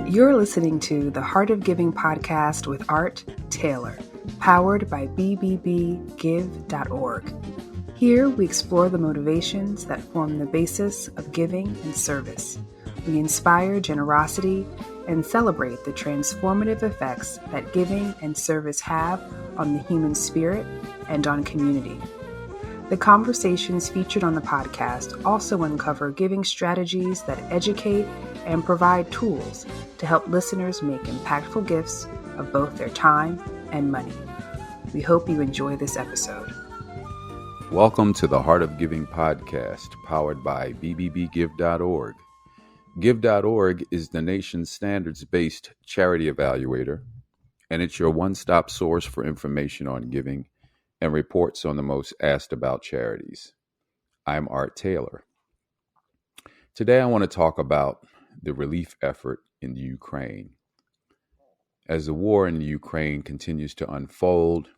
You're listening to the Heart of Giving podcast with Art Taylor, powered by bbbgive.org. Here we explore the motivations that form the basis of giving and service. We inspire generosity and celebrate the transformative effects that giving and service have on the human spirit and on community. The conversations featured on the podcast also uncover giving strategies that educate and provide tools to help listeners make impactful gifts of both their time and money. We hope you enjoy this episode. Welcome to the Heart of Giving podcast, powered by bbbgive.org. Give.org is the nation's standards-based charity evaluator, and it's your one-stop source for information on giving and reports on the most asked about charities. I'm Art Taylor. Today I want to talk about the relief effort in the Ukraine. As the war in the Ukraine continues to unfold,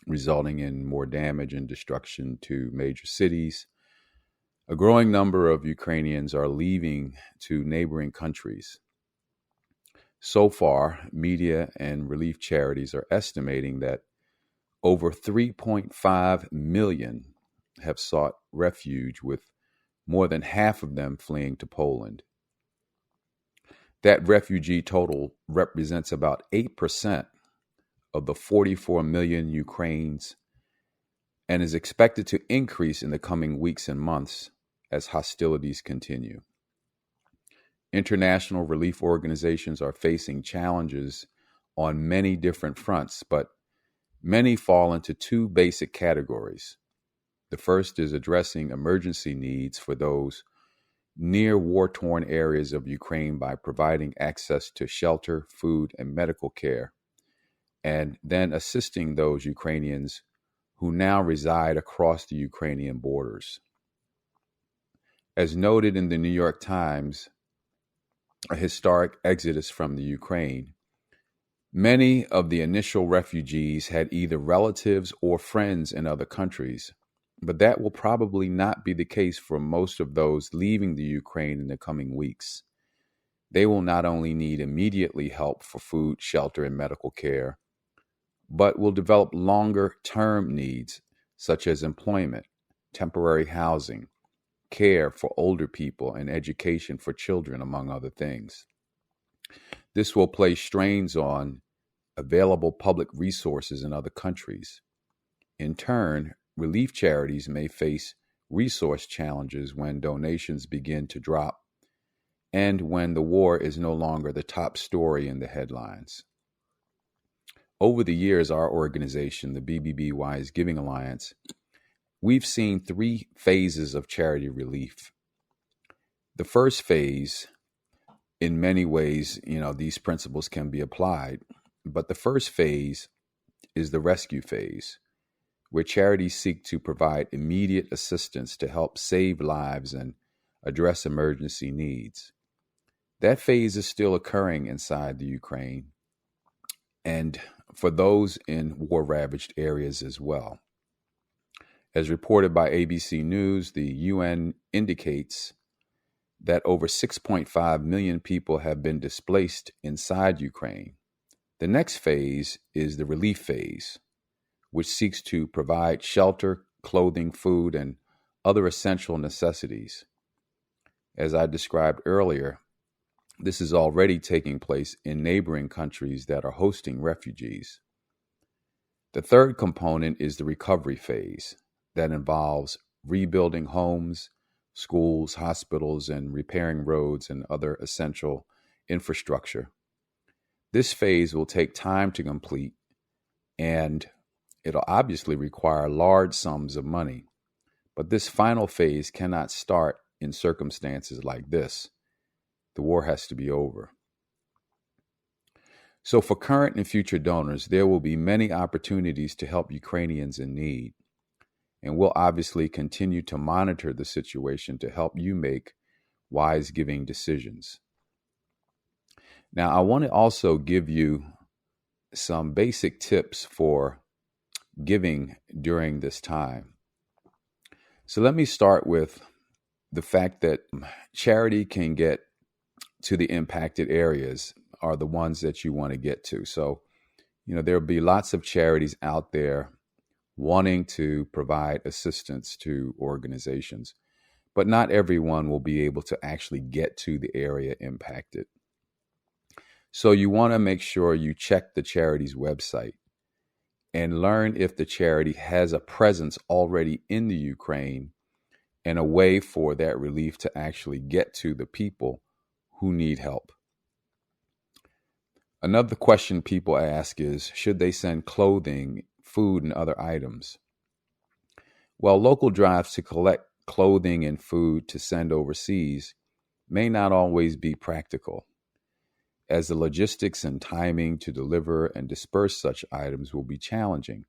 resulting in more damage and destruction to major cities, a growing number of Ukrainians are leaving to neighboring countries. So far, media and relief charities are estimating that over 3.5 million have sought refuge, with more than half of them fleeing to Poland. That refugee total represents about 8% of the 44 million Ukrainians and is expected to increase in the coming weeks and months as hostilities continue. International relief organizations are facing challenges on many different fronts, but many fall into two basic categories. The first is addressing emergency needs for those near war-torn areas of Ukraine by providing access to shelter, food, and medical care, and then assisting those Ukrainians who now reside across the Ukrainian borders. As noted in the New York Times, a historic exodus from the Ukraine, many of the initial refugees had either relatives or friends in other countries, but that will probably not be the case for most of those leaving the Ukraine in the coming weeks. They will not only need immediately help for food, shelter, and medical care, but will develop longer-term needs such as employment, temporary housing, care for older people, and education for children, among other things. This will place strains on available public resources in other countries. In turn, relief charities may face resource challenges when donations begin to drop and when the war is no longer the top story in the headlines. Over the years, our organization, the BBB Wise Giving Alliance, we've seen three phases of charity relief. The first phase, in many ways, these principles can be applied, but the first phase is the rescue phase, where charities seek to provide immediate assistance to help save lives and address emergency needs. That phase is still occurring inside the Ukraine and for those in war-ravaged areas as well. As reported by ABC News, the UN indicates that over 6.5 million people have been displaced inside Ukraine. The next phase is the relief phase, which seeks to provide shelter, clothing, food, and other essential necessities. As I described earlier, this is already taking place in neighboring countries that are hosting refugees. The third component is the recovery phase that involves rebuilding homes, schools, hospitals, and repairing roads and other essential infrastructure. This phase will take time to complete, and it'll obviously require large sums of money. But this final phase cannot start in circumstances like this. The war has to be over. So for current and future donors, there will be many opportunities to help Ukrainians in need. And we'll obviously continue to monitor the situation to help you make wise giving decisions. Now, I want to also give you some basic tips for giving during this time. So let me start with the fact that charity can get to the impacted areas are the ones that you want to get to. So, there'll be lots of charities out there wanting to provide assistance to organizations, but not everyone will be able to actually get to the area impacted. So you want to make sure you check the charity's website and learn if the charity has a presence already in the Ukraine and a way for that relief to actually get to the people who need help. Another question people ask is, should they send clothing, food, and other items? Well, local drives to collect clothing and food to send overseas may not always be practical, as the logistics and timing to deliver and disperse such items will be challenging.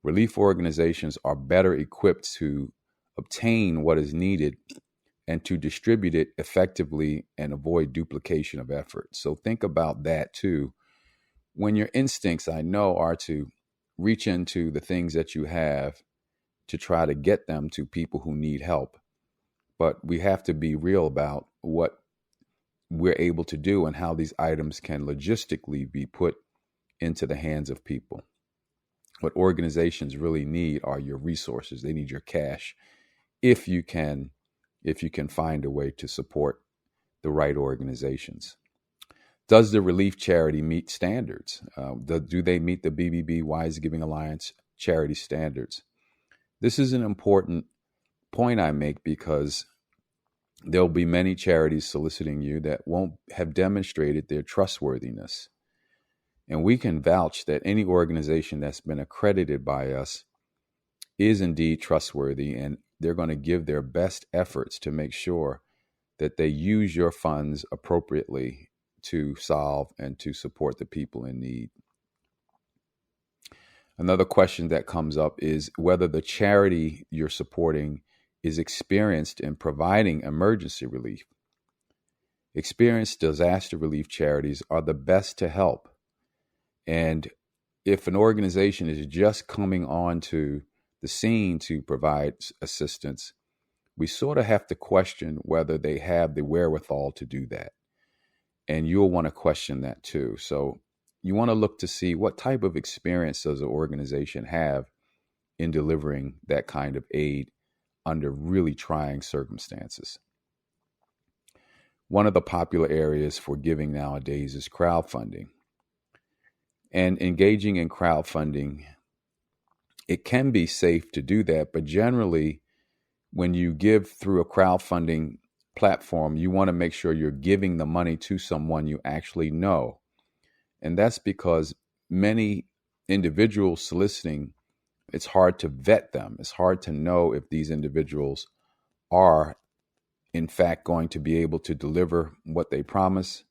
Relief organizations are better equipped to obtain what is needed and to distribute it effectively and avoid duplication of effort. So think about that too. When your instincts, I know, are to reach into the things that you have to try to get them to people who need help. But we have to be real about what we're able to do and how these items can logistically be put into the hands of people. What organizations really need are your resources. They need your cash if you can find a way to support the right organizations. Does the relief charity meet standards? Do they meet the BBB Wise Giving Alliance charity standards? This is an important point I make because there'll be many charities soliciting you that won't have demonstrated their trustworthiness. And we can vouch that any organization that's been accredited by us is indeed trustworthy, and they're going to give their best efforts to make sure that they use your funds appropriately to solve and to support the people in need. Another question that comes up is whether the charity you're supporting is experienced in providing emergency relief. Experienced disaster relief charities are the best to help. And if an organization is just coming onto the scene to provide assistance, we sort of have to question whether they have the wherewithal to do that. And you'll want to question that too. So you want to look to see what type of experience does an organization have in delivering that kind of aid under really trying circumstances. One of the popular areas for giving nowadays is crowdfunding. And engaging in crowdfunding, it can be safe to do that, but generally, when you give through a crowdfunding platform, you want to make sure you're giving the money to someone you actually know. And that's because many individuals soliciting, it's hard to vet them. It's hard to know if these individuals are, in fact, going to be able to deliver what they promise.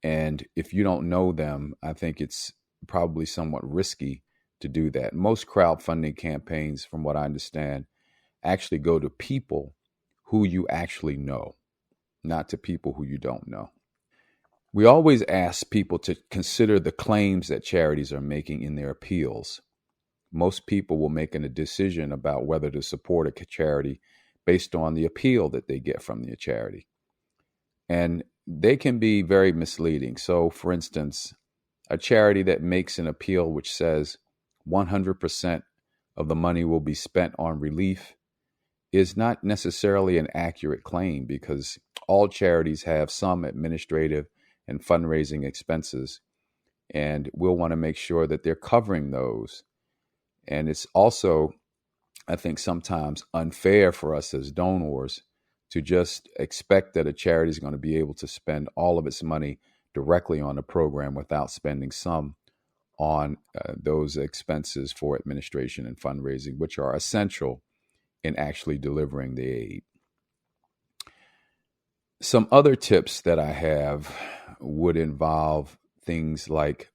And if you don't know them, I think it's probably somewhat risky to do that. Most crowdfunding campaigns, from what I understand, actually go to people who you actually know, not to people who you don't know. We always ask people to consider the claims that charities are making in their appeals. Most people will make a decision about whether to support a charity based on the appeal that they get from the charity. And they can be very misleading. So, for instance, a charity that makes an appeal which says 100% of the money will be spent on relief is not necessarily an accurate claim, because all charities have some administrative and fundraising expenses, and we'll want to make sure that they're covering those. And it's also, I think, sometimes unfair for us as donors to just expect that a charity is going to be able to spend all of its money directly on the program without spending some on those expenses for administration and fundraising, which are essential in actually delivering the aid. Some other tips that I have would involve things like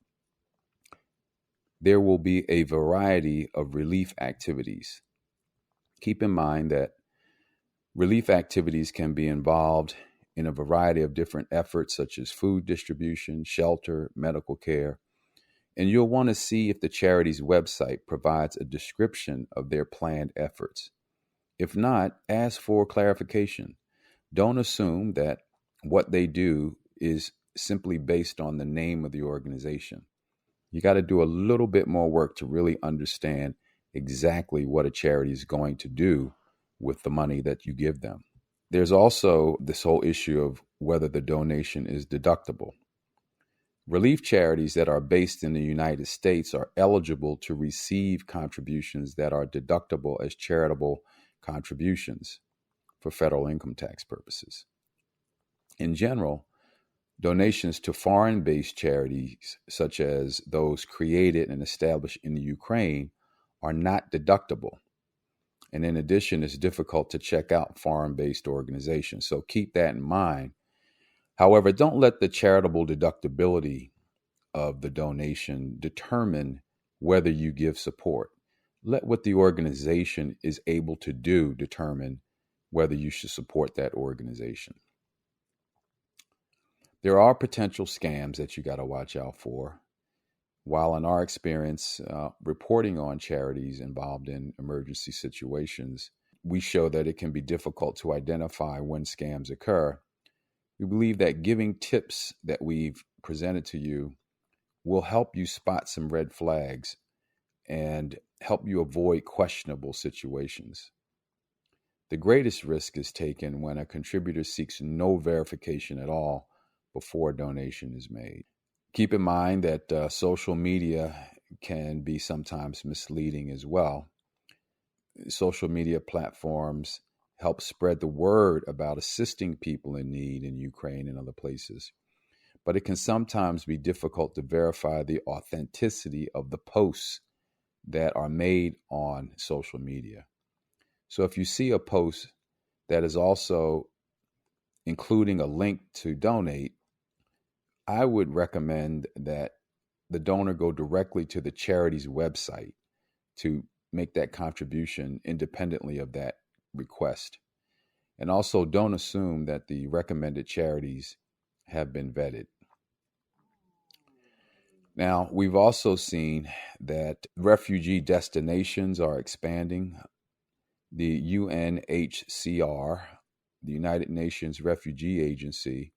there will be a variety of relief activities. Keep in mind that relief activities can be involved in a variety of different efforts, such as food distribution, shelter, medical care. And you'll want to see if the charity's website provides a description of their planned efforts. If not, ask for clarification. Don't assume that what they do is simply based on the name of the organization. You got to do a little bit more work to really understand exactly what a charity is going to do with the money that you give them. There's also this whole issue of whether the donation is deductible. Relief charities that are based in the United States are eligible to receive contributions that are deductible as charitable contributions for federal income tax purposes. In general, donations to foreign-based charities, such as those created and established in the Ukraine, are not deductible. And in addition, it's difficult to check out foreign-based organizations. So keep that in mind. However, don't let the charitable deductibility of the donation determine whether you give support. Let what the organization is able to do determine whether you should support that organization. There are potential scams that you got to watch out for. While in our experience, reporting on charities involved in emergency situations, we show that it can be difficult to identify when scams occur. We believe that giving tips that we've presented to you will help you spot some red flags and help you avoid questionable situations. The greatest risk is taken when a contributor seeks no verification at all before a donation is made. Keep in mind that social media can be sometimes misleading as well. Social media platforms help spread the word about assisting people in need in Ukraine and other places. But it can sometimes be difficult to verify the authenticity of the posts that are made on social media. So if you see a post that is also including a link to donate, I would recommend that the donor go directly to the charity's website to make that contribution independently of that request. And also don't assume that the recommended charities have been vetted. Now, we've also seen that refugee destinations are expanding. The UNHCR, the United Nations Refugee Agency,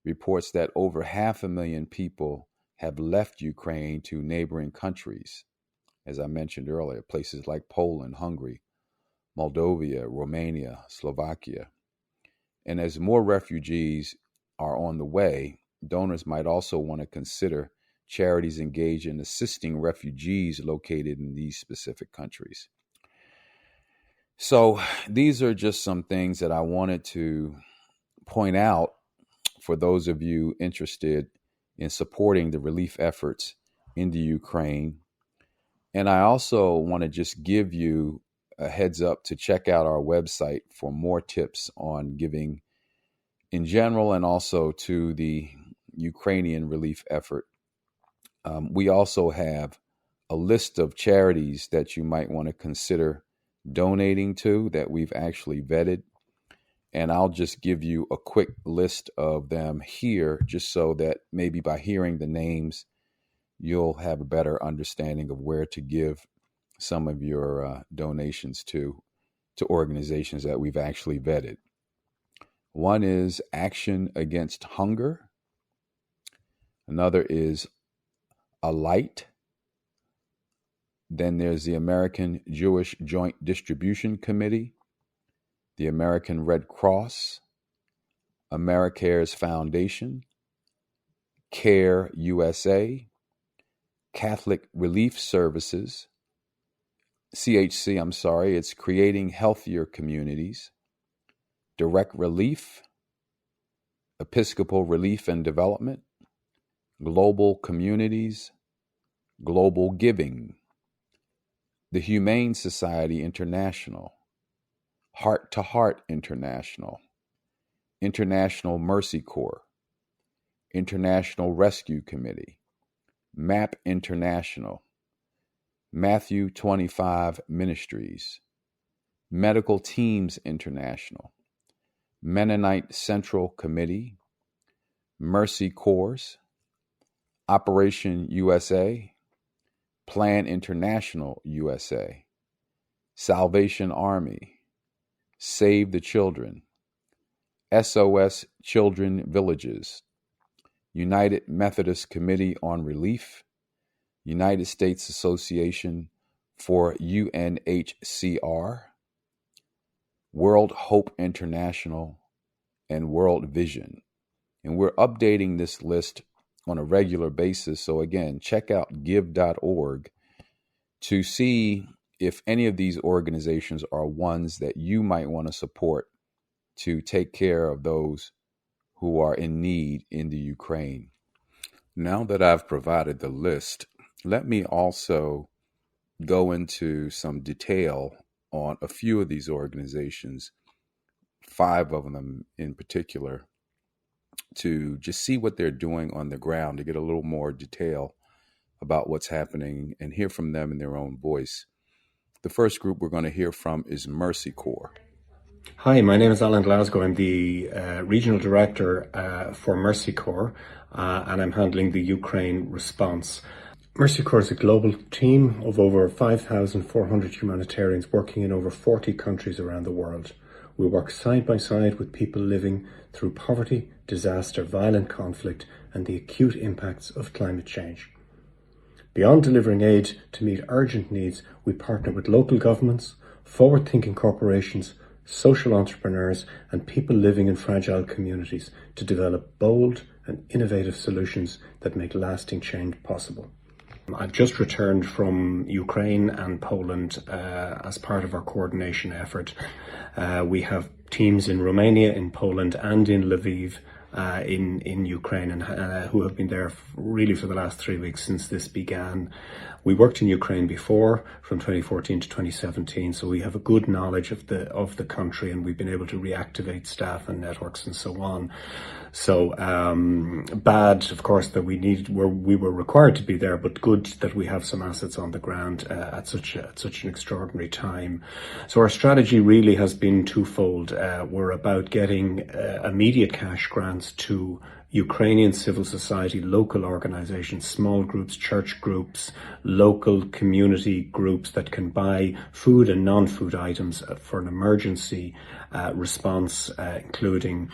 reports that over 500,000 people have left Ukraine to neighboring countries. As I mentioned earlier, places like Poland, Hungary, Moldova, Romania, Slovakia. And as more refugees are on the way, donors might also want to consider charities engaged in assisting refugees located in these specific countries. So these are just some things that I wanted to point out for those of you interested in supporting the relief efforts in the Ukraine. And I also want to just give you a heads up to check out our website for more tips on giving in general and also to the Ukrainian relief effort. We also have a list of charities that you might want to consider donating to that we've actually vetted. And I'll just give you a quick list of them here, just so that maybe by hearing the names, you'll have a better understanding of where to give some of your donations to organizations that we've actually vetted. One is Action Against Hunger. Another is Alight. Then there's the American Jewish Joint Distribution Committee, the American Red Cross, Americares Foundation, CARE USA, Catholic Relief Services, CHC, it's Creating Healthier Communities, Direct Relief, Episcopal Relief and Development, Global Communities, GlobalGiving, the Humane Society International, Heart to Heart International, International Mercy Corps, International Rescue Committee, MAP International, Matthew 25 Ministries, Medical Teams International, Mennonite Central Committee, Mercy Corps, Operation USA, Plan International USA, Salvation Army, Save the Children, SOS Children Villages, United Methodist Committee on Relief, United States Association for UNHCR, World Hope International, and World Vision. And we're updating this list on a regular basis. So again, check out give.org to see if any of these organizations are ones that you might want to support to take care of those who are in need in the Ukraine. Now that I've provided the list, let me also go into some detail on a few of these organizations, 5 of them in particular, to just see what they're doing on the ground, to get a little more detail about what's happening and hear from them in their own voice. The first group we're going to hear from is Mercy Corps. Hi, my name is Alan Glasgow. I'm the Regional Director for Mercy Corps, and I'm handling the Ukraine response. Mercy Corps is a global team of over 5,400 humanitarians working in over 40 countries around the world. We work side by side with people living through poverty, disaster, violent conflict, and the acute impacts of climate change. Beyond delivering aid to meet urgent needs, we partner with local governments, forward-thinking corporations, social entrepreneurs, and people living in fragile communities to develop bold and innovative solutions that make lasting change possible. I've just returned from Ukraine and Poland as part of our coordination effort. We have teams in Romania, in Poland, and in Lviv in Ukraine, and who have been there really for the last 3 weeks since this began. We worked in Ukraine before, from 2014 to 2017, so we have a good knowledge of the country, and we've been able to reactivate staff and networks and so on. So bad, of course, that we were required to be there, but good that we have some assets on the ground at such an extraordinary time. So our strategy really has been twofold. We're about getting immediate cash grants to Ukrainian civil society, local organizations, small groups, church groups, local community groups that can buy food and non-food items for an emergency response, including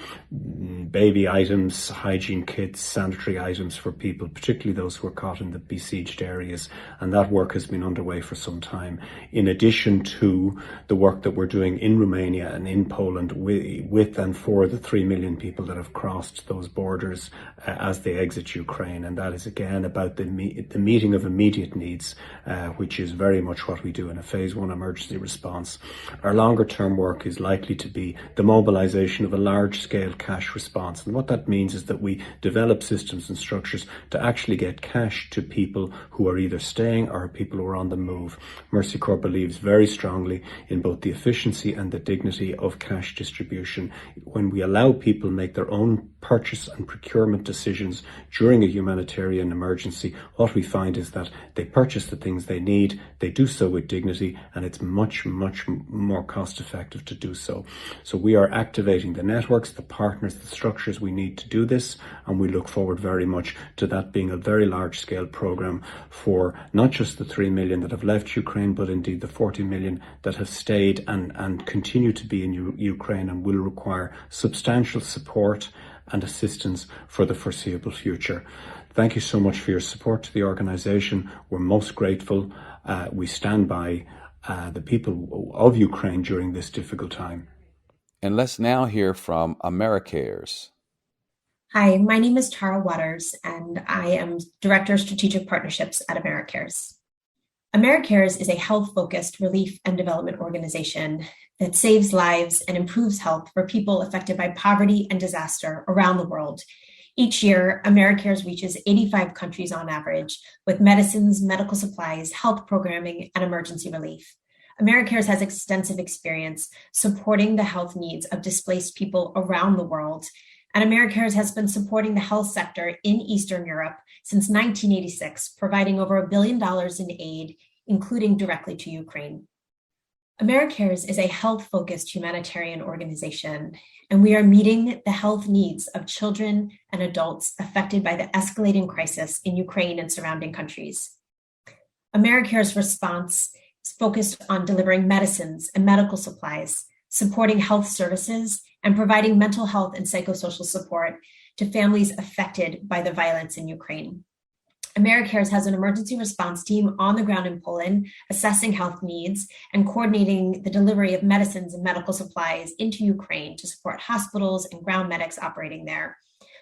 baby items, hygiene kits, sanitary items for people, particularly those who are caught in the besieged areas. And that work has been underway for some time, in addition to the work that we're doing in Romania and in Poland with and for the 3 million people that have crossed those borders as they exit Ukraine. And that is again about the meeting of immediate needs, which is very much what we do in a phase 1 emergency response. Our longer term work is likely to be the mobilization of a large scale cash response. And what that means is that we develop systems and structures to actually get cash to people who are either staying or people who are on the move. Mercy Corps believes very strongly in both the efficiency and the dignity of cash distribution. When we allow people make their own purchase and procurement decisions during a humanitarian emergency, what we find is that they purchase the things they need, they do so with dignity, and it's much, much more cost effective to do so. So we are activating the networks, the partners, the structures we need to do this, and we look forward very much to that being a very large scale program for not just the 3 million that have left Ukraine, but indeed the 40 million that have stayed and continue to be in Ukraine and will require substantial support and assistance for the foreseeable future. Thank you so much for your support to the organization. We're most grateful. We stand by the people of Ukraine during this difficult time. And let's now hear from Americares. Hi, my name is Tara Waters, and I am Director of Strategic Partnerships at Americares. Americares is a health-focused relief and development organization that saves lives and improves health for people affected by poverty and disaster around the world. Each year, Americares reaches 85 countries on average with medicines, medical supplies, health programming, and emergency relief. Americares has extensive experience supporting the health needs of displaced people around the world, and Americares has been supporting the health sector in Eastern Europe since 1986, providing over $1 billion in aid, including directly to Ukraine. Americares is a health-focused humanitarian organization, and we are meeting the health needs of children and adults affected by the escalating crisis in Ukraine and surrounding countries. Americares' response is focused on delivering medicines and medical supplies, supporting health services, and providing mental health and psychosocial support to families affected by the violence in Ukraine. Americares has an emergency response team on the ground in Poland, assessing health needs and coordinating the delivery of medicines and medical supplies into Ukraine to support hospitals and ground medics operating there.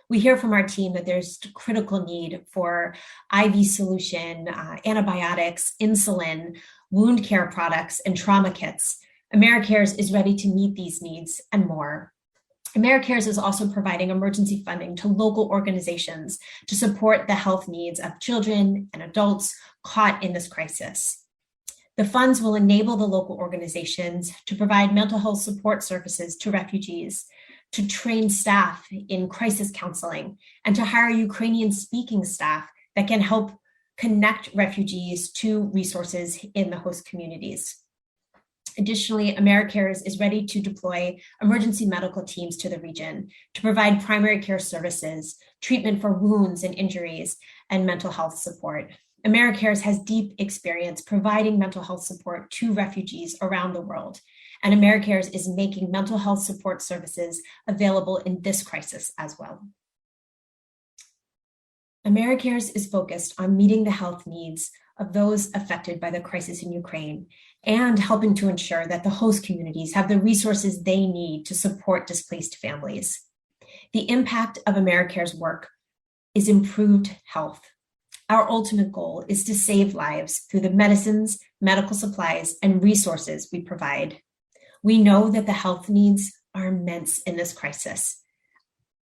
We hear from our team that there's critical need for IV solution, antibiotics, insulin, wound care products, and trauma kits. Americares is ready to meet these needs and more. Americares is also providing emergency funding to local organizations to support the health needs of children and adults caught in this crisis. The funds will enable the local organizations to provide mental health support services to refugees, to train staff in crisis counseling, and to hire Ukrainian-speaking staff that can help connect refugees to resources in the host communities. Additionally, Americares is ready to deploy emergency medical teams to the region to provide primary care services, treatment for wounds and injuries, and mental health support. Americares has deep experience providing mental health support to refugees around the world, and Americares is making mental health support services available in this crisis as well. Americares is focused on meeting the health needs of those affected by the crisis in Ukraine and helping to ensure that the host communities have the resources they need to support displaced families. The impact of Americares' work is improved health. Our ultimate goal is to save lives through the medicines, medical supplies, and resources we provide. We know that the health needs are immense in this crisis.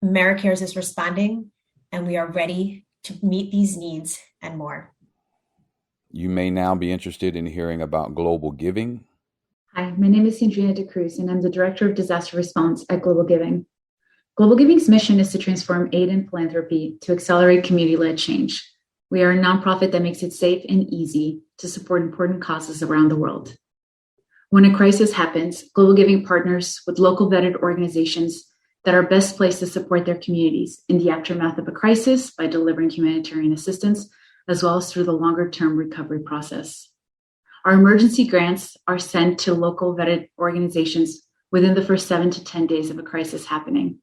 Americares is responding, and we are ready to meet these needs and more. You may now be interested in hearing about GlobalGiving. Hi, my name is Sandrina De Cruz, and I'm the Director of Disaster Response at GlobalGiving. GlobalGiving's mission is to transform aid and philanthropy to accelerate community-led change. We are a nonprofit that makes it safe and easy to support important causes around the world. When a crisis happens, GlobalGiving partners with local vetted organizations that are best placed to support their communities in the aftermath of a crisis by delivering humanitarian assistance, as well as through the longer-term recovery process. Our emergency grants are sent to local vetted organizations within the first 7 to 10 days of a crisis happening.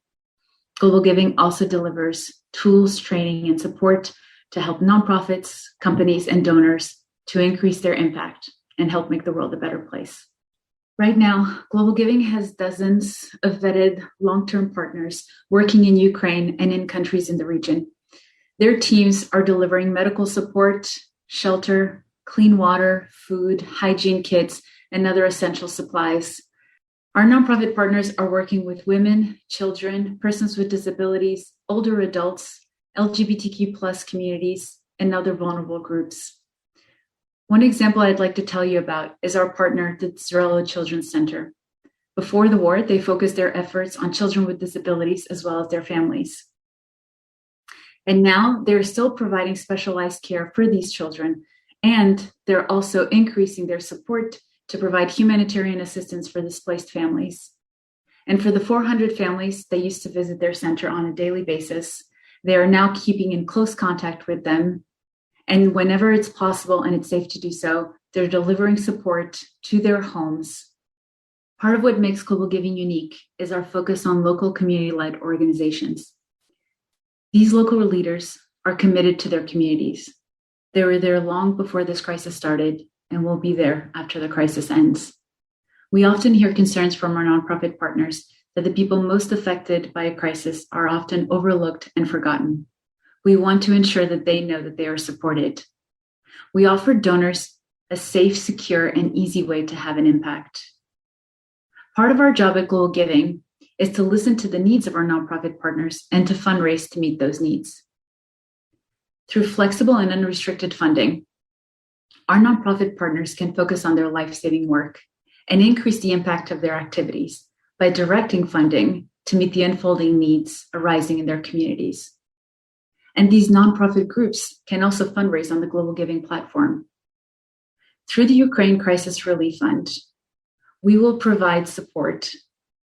GlobalGiving also delivers tools, training, and support to help nonprofits, companies, and donors to increase their impact and help make the world a better place. Right now, GlobalGiving has dozens of vetted long-term partners working in Ukraine and in countries in the region. Their teams are delivering medical support, shelter, clean water, food, hygiene kits, and other essential supplies. Our nonprofit partners are working with women, children, persons with disabilities, older adults, LGBTQ+ communities, and other vulnerable groups. One example I'd like to tell you about is our partner, the Zerello Children's Center. Before the war, they focused their efforts on children with disabilities as well as their families. And now they're still providing specialized care for these children, and they're also increasing their support to provide humanitarian assistance for displaced families. And for the 400 families that used to visit their center on a daily basis, they are now keeping in close contact with them. And whenever it's possible and it's safe to do so, they're delivering support to their homes. Part of what makes GlobalGiving unique is our focus on local community-led organizations. These local leaders are committed to their communities. They were there long before this crisis started and will be there after the crisis ends. We often hear concerns from our nonprofit partners that the people most affected by a crisis are often overlooked and forgotten. We want to ensure that they know that they are supported. We offer donors a safe, secure, and easy way to have an impact. Part of our job at GlobalGiving is to listen to the needs of our nonprofit partners and to fundraise to meet those needs. Through flexible and unrestricted funding, our nonprofit partners can focus on their life-saving work and increase the impact of their activities by directing funding to meet the unfolding needs arising in their communities. And these nonprofit groups can also fundraise on the GlobalGiving platform. Through the Ukraine Crisis Relief Fund, we will provide support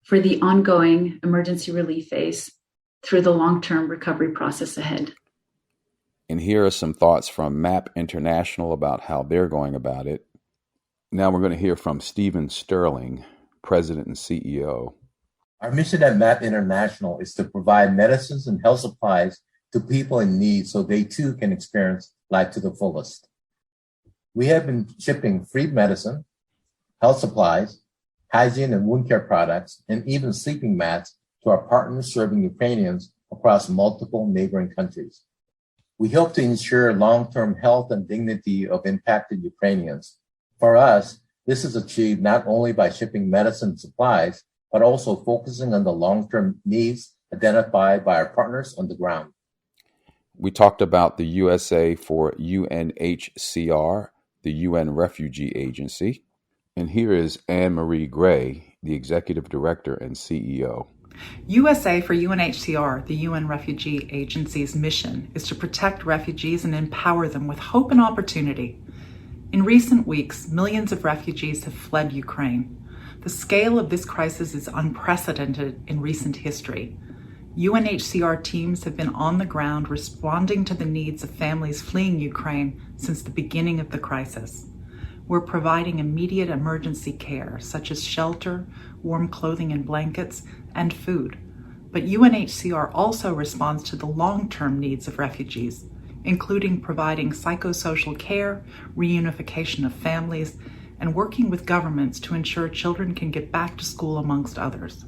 for the ongoing emergency relief phase through the long-term recovery process ahead. And here are some thoughts from MAP International about how they're going about it. Now we're going to hear from Stephen Sterling, President and CEO. Our mission at MAP International is to provide medicines and health supplies to people in need so they too can experience life to the fullest. We have been shipping free medicine, health supplies, hygiene and wound care products, and even sleeping mats to our partners serving Ukrainians across multiple neighboring countries. We hope to ensure long-term health and dignity of impacted Ukrainians. For us, this is achieved not only by shipping medicine and supplies, but also focusing on the long-term needs identified by our partners on the ground. We talked about the USA for UNHCR, the UN Refugee Agency. And here is Anne-Marie Gray, the Executive Director and CEO. USA for UNHCR, the UN Refugee Agency's mission is to protect refugees and empower them with hope and opportunity. In recent weeks, millions of refugees have fled Ukraine. The scale of this crisis is unprecedented in recent history. UNHCR teams have been on the ground responding to the needs of families fleeing Ukraine since the beginning of the crisis. We're providing immediate emergency care, such as shelter, warm clothing and blankets, and food. But UNHCR also responds to the long-term needs of refugees, including providing psychosocial care, reunification of families, and working with governments to ensure children can get back to school, amongst others.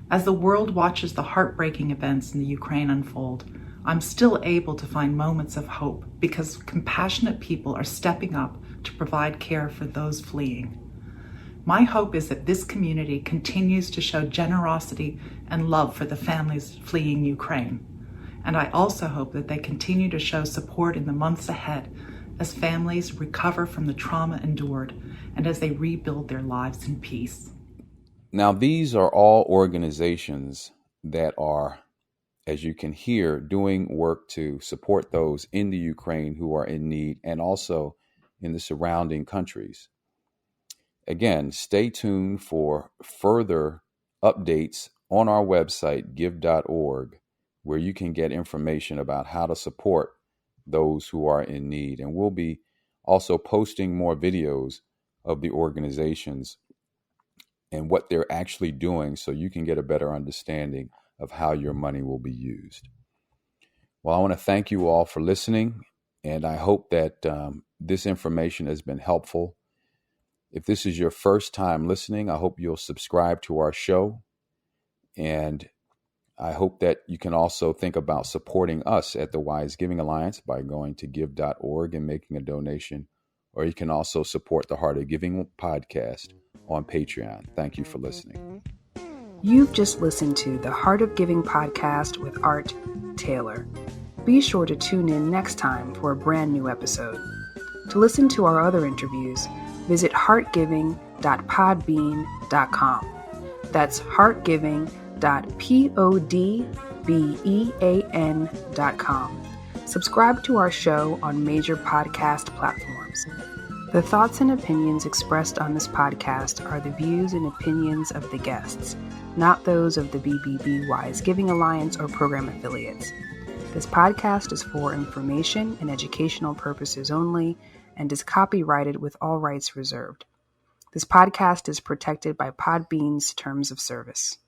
As the world watches the heartbreaking events in the Ukraine unfold, I'm still able to find moments of hope because compassionate people are stepping up to provide care for those fleeing. My hope is that this community continues to show generosity and love for the families fleeing Ukraine. And I also hope that they continue to show support in the months ahead as families recover from the trauma endured and as they rebuild their lives in peace. Now, these are all organizations that are, as you can hear, doing work to support those in the Ukraine who are in need and also in the surrounding countries. Again, stay tuned for further updates on our website, give.org, where you can get information about how to support those who are in need. And we'll be also posting more videos of the organizations and what they're actually doing so you can get a better understanding of how your money will be used. Well, I want to thank you all for listening, and I hope that this information has been helpful. If this is your first time listening, I hope you'll subscribe to our show, and I hope that you can also think about supporting us at the Wise Giving Alliance by going to give.org and making a donation, or you can also support the Heart of Giving podcast on Patreon. Thank you for listening. You've just listened to the Heart of Giving podcast with Art Taylor. Be sure to tune in next time for a brand new episode. To listen to our other interviews, visit heartgiving.podbean.com. That's heartgiving.podbean.com. Subscribe to our show on major podcast platforms. The thoughts and opinions expressed on this podcast are the views and opinions of the guests, not those of the BBB Wise Giving Alliance or program affiliates. This podcast is for information and educational purposes only and is copyrighted with all rights reserved. This podcast is protected by Podbean's terms of service.